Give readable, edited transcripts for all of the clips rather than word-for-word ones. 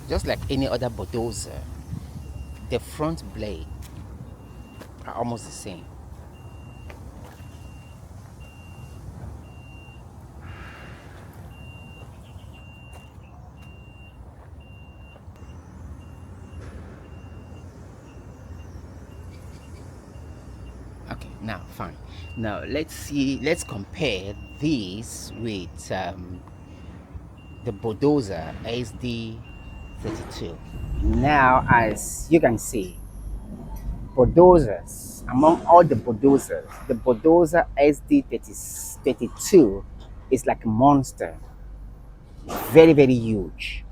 Just like any other bulldozer, the front blade are almost the same. Okay, now fine. Now let's compare this with the bulldozer SD32. Now, as you can see, bulldozers, among all the bulldozers, the bulldozer SD32 is like a monster, very, very huge.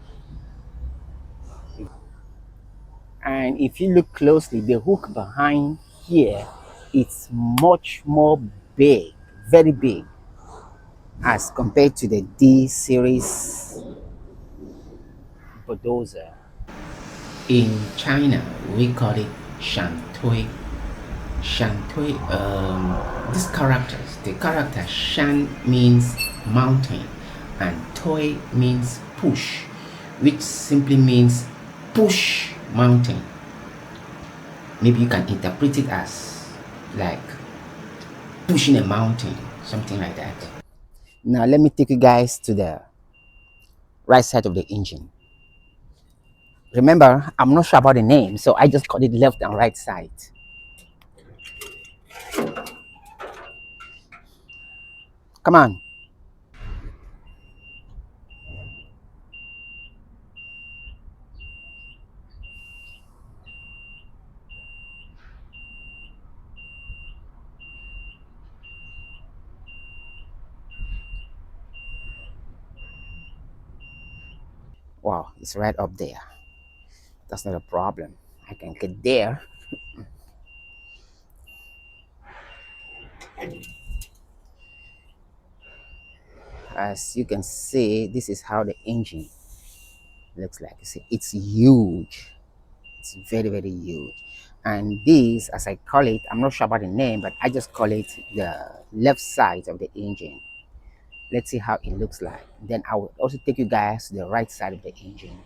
And if you look closely, the hook behind here, it's much more big, very big, as compared to the D series bulldozer. In China, we call it SHANTUI. SHANTUI, these characters, the character Shan means mountain and Toi means push, which simply means push mountain. Maybe you can interpret it as like pushing a mountain, something like that. Now let me take you guys to the right side of the engine. Remember, I'm not sure about the name, so I just call it left and right side. Come on. Wow, it's right up there. That's not a problem. I can get there. As you can see, this is how the engine looks like. You see, it's huge. It's very, very huge. And this, as I call it, I'm not sure about the name, but I just call it the left side of the engine. Let's see how it looks like. Then I will also take you guys to the right side of the engine.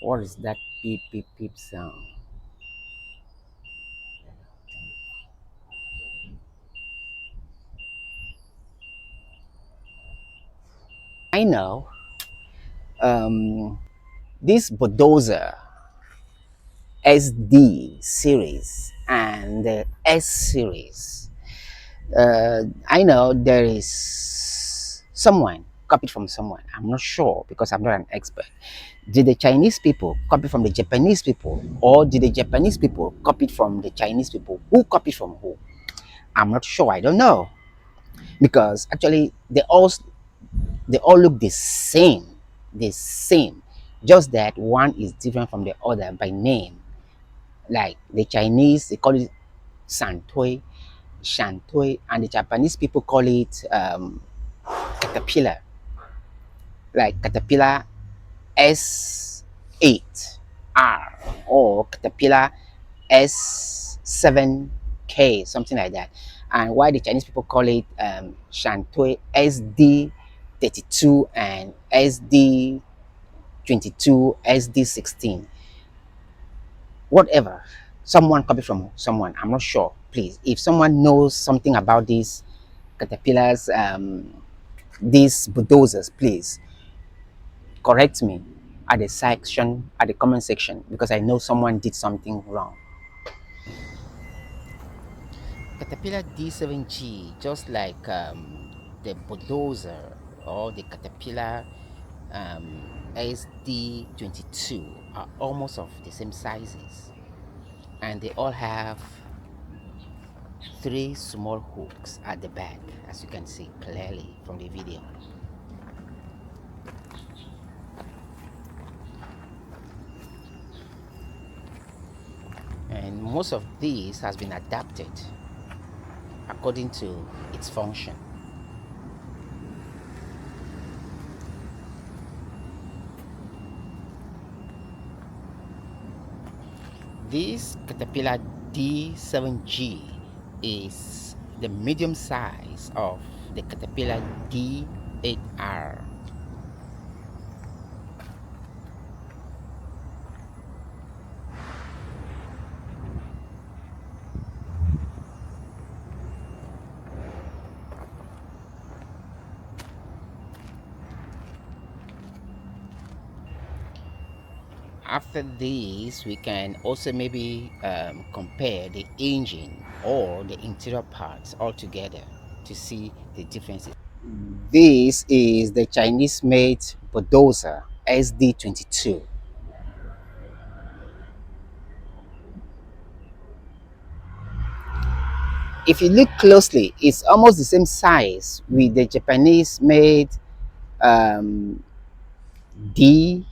What is that beep, beep, beep sound? I know this bulldozer SD series and the S series. I know there is someone copied from someone. I'm not sure because I'm not an expert. Did the Chinese people copy from the Japanese people, or did the Japanese people copy from the Chinese people? Who copied from who? I'm not sure. I don't know because actually they all look the same. Just that one is different from the other by name. Like the Chinese, they call it Santui, Shantui, and the Japanese people call it caterpillar, like caterpillar S8R or caterpillar S7K, something like that. And why the Chinese people call it Shantui SD32 and SD22, SD16, whatever. Someone copied from someone. I'm not sure. Please, if someone knows something about these caterpillars, these bulldozers, please correct me at the comment section, because I know someone did something wrong. Caterpillar D7G, just like the bulldozer or the Caterpillar SD22, are almost of the same sizes, and they all have three small hooks at the back, as you can see clearly from the video. And most of these has been adapted according to its function. This Caterpillar D7G is the medium size of the Caterpillar D8R. After this, we can also maybe compare the engine or the interior parts all together to see the differences. This is the Chinese made bulldozer SD22. If you look closely, it's almost the same size with the Japanese made um, D8R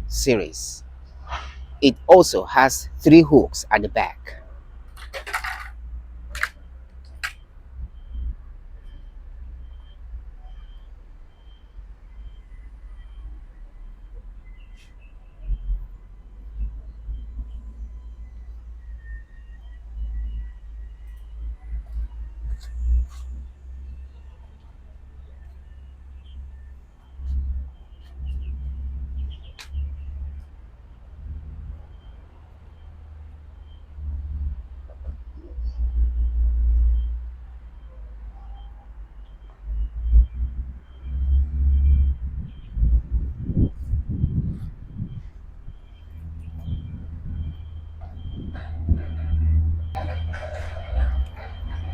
series. It also has 3 hooks at the back.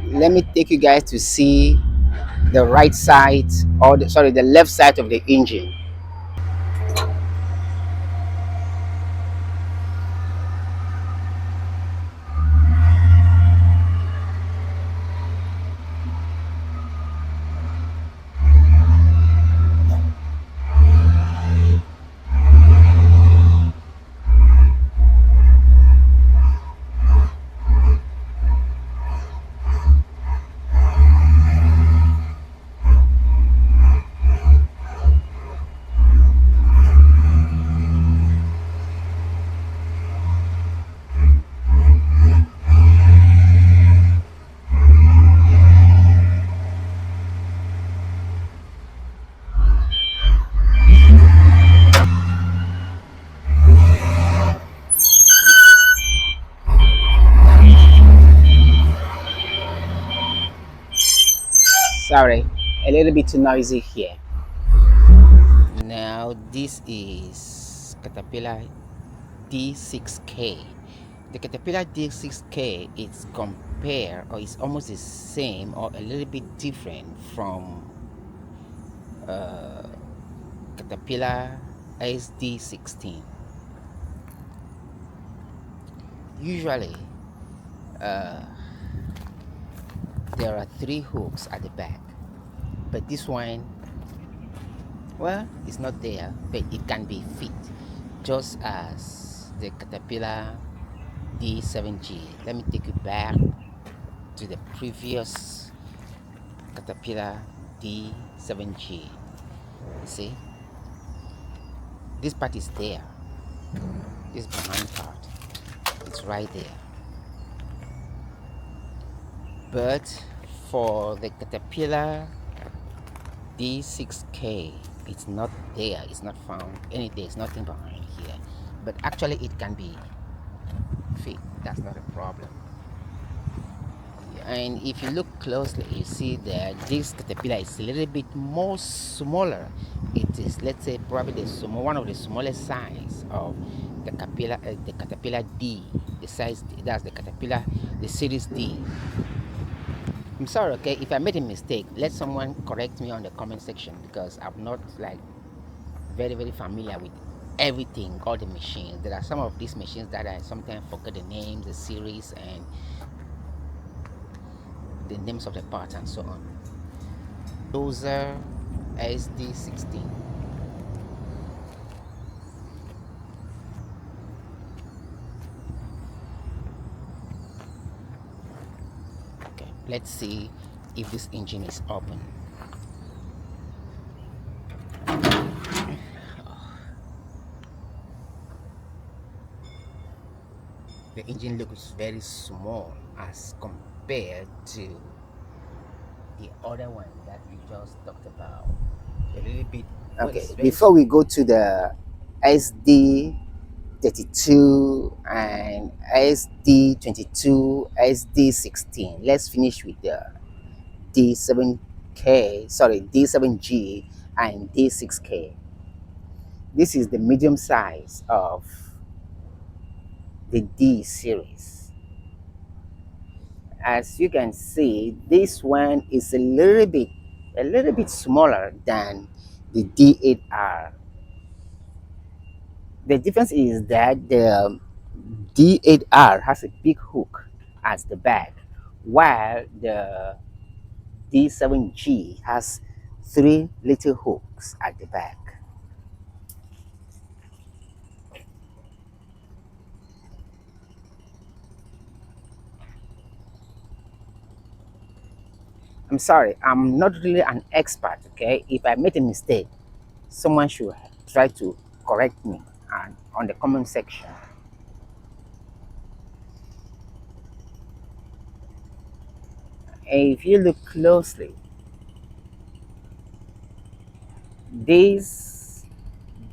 Let me take you guys to see the right side, or the left side of the engine. Sorry, a little bit too noisy here. Now this is Caterpillar D6K. The Caterpillar D6K is compared, or is almost the same or a little bit different from uh, Caterpillar SD16. Usually, uh, there are 3 hooks at the back, but this one, well, it's not there, but it can be fit, just as the Caterpillar D7G. Let me take you back to the previous Caterpillar D7G. You see, this part is there, this behind part, it's right there. But for the Caterpillar D6K, it's not there, it's not found any, there's nothing behind here, but actually it can be fit, that's not a problem. And if you look closely, you see that this Caterpillar is a little bit more smaller. It is, let's say, probably one of the smallest size of the Caterpillar D, the size, that's the Caterpillar, the series D. I'm sorry, okay, if I made a mistake, let someone correct me on the comment section, because I'm not like very familiar with everything, all the machines. There are some of these machines that I sometimes forget the names, the series, and the names of the parts and so on. Dozer SD16. Okay, let's see if this engine is open. The engine looks very small as compared to the other one that we just talked about. A little bit. Well, okay, it's before we go to the SD32 and SD22, SD16, let's finish with the D7K, sorry, D7G and D6K. This is the medium size of the D series. As you can see, this one is a little bit smaller than the D8R. The difference is that the D8R has a big hook at the back, while the D7G has three little hooks at the back. I'm sorry, I'm not really an expert, okay? If I made a mistake, someone should try to correct me and on the comment section. If you look closely, this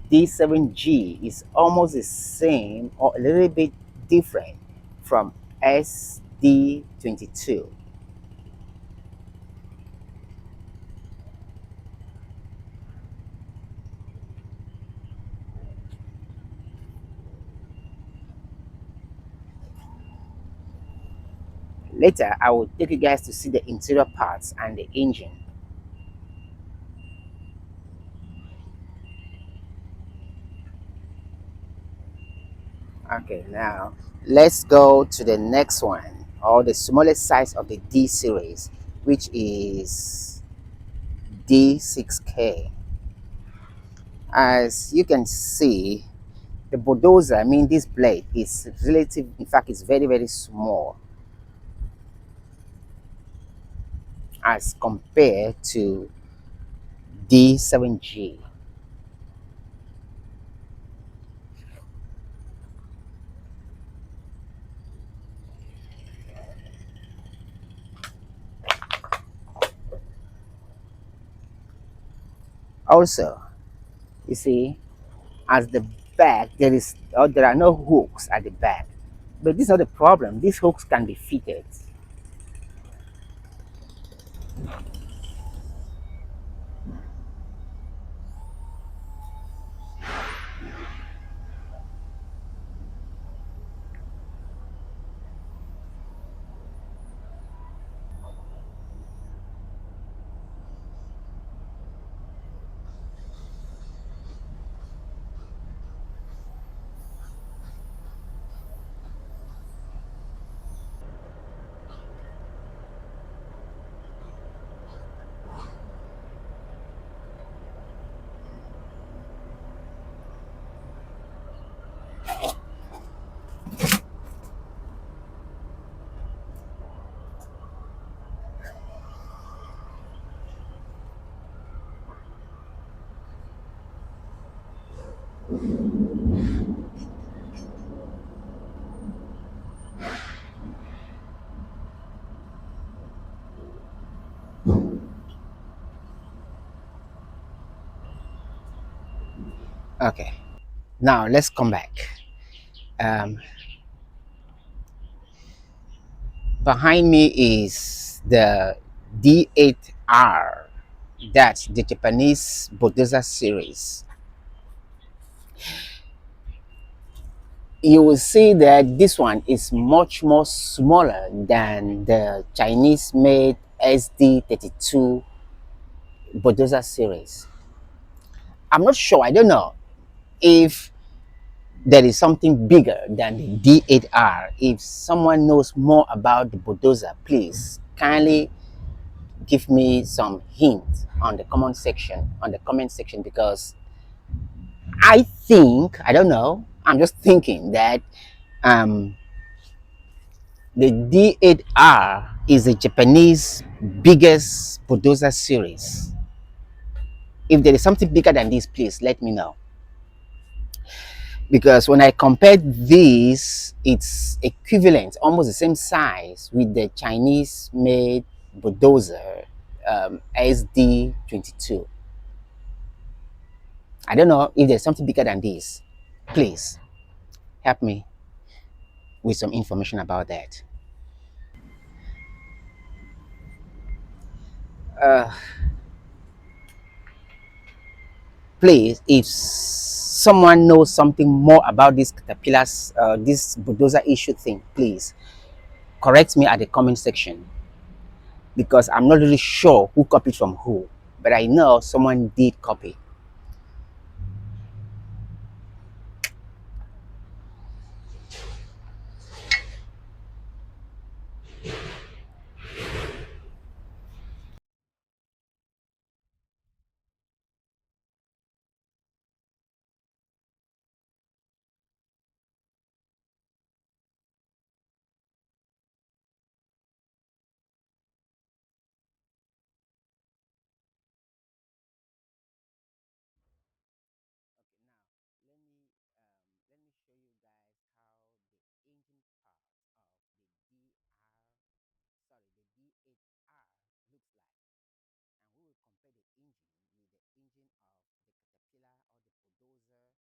D7G is almost the same or a little bit different from SD22. Later, I will take you guys to see the interior parts and the engine. Okay, now let's go to the next one, or the smallest size of the D series, which is D6K. As you can see, the bulldozer, I mean this blade, is relative, in fact it's very very small as compared to D7G. Also, you see, as the back, there are no hooks at the back, but this is not the problem. These hooks can be fitted. Okay, now let's come back. Um, Behind me is the D8R, that's the Japanese bulldozer series. You will see that this one is much more smaller than the Chinese made SD32 bulldozer series. I'm not sure, I don't know if there is something bigger than the D8R. If someone knows more about the bulldozer, please kindly give me some hint on the comment section, because I think, I don't know, I'm just thinking that um, the D8R is the Japanese biggest bulldozer series. If there is something bigger than this, please let me know. because when I compared this, it's equivalent, almost the same size with the Chinese made bulldozer SD22. I don't know if there's something bigger than this. Please help me with some information about that. Uh, Please, if someone knows something more about this caterpillars, this bulldozer issue thing, please correct me at the comment section, because I'm not really sure who copied from who, but I know someone did copy. Okay, now let me show you guys how the engine part of the D8R looks like, and we will compare the engine with the engine of the caterpillar or the bulldozer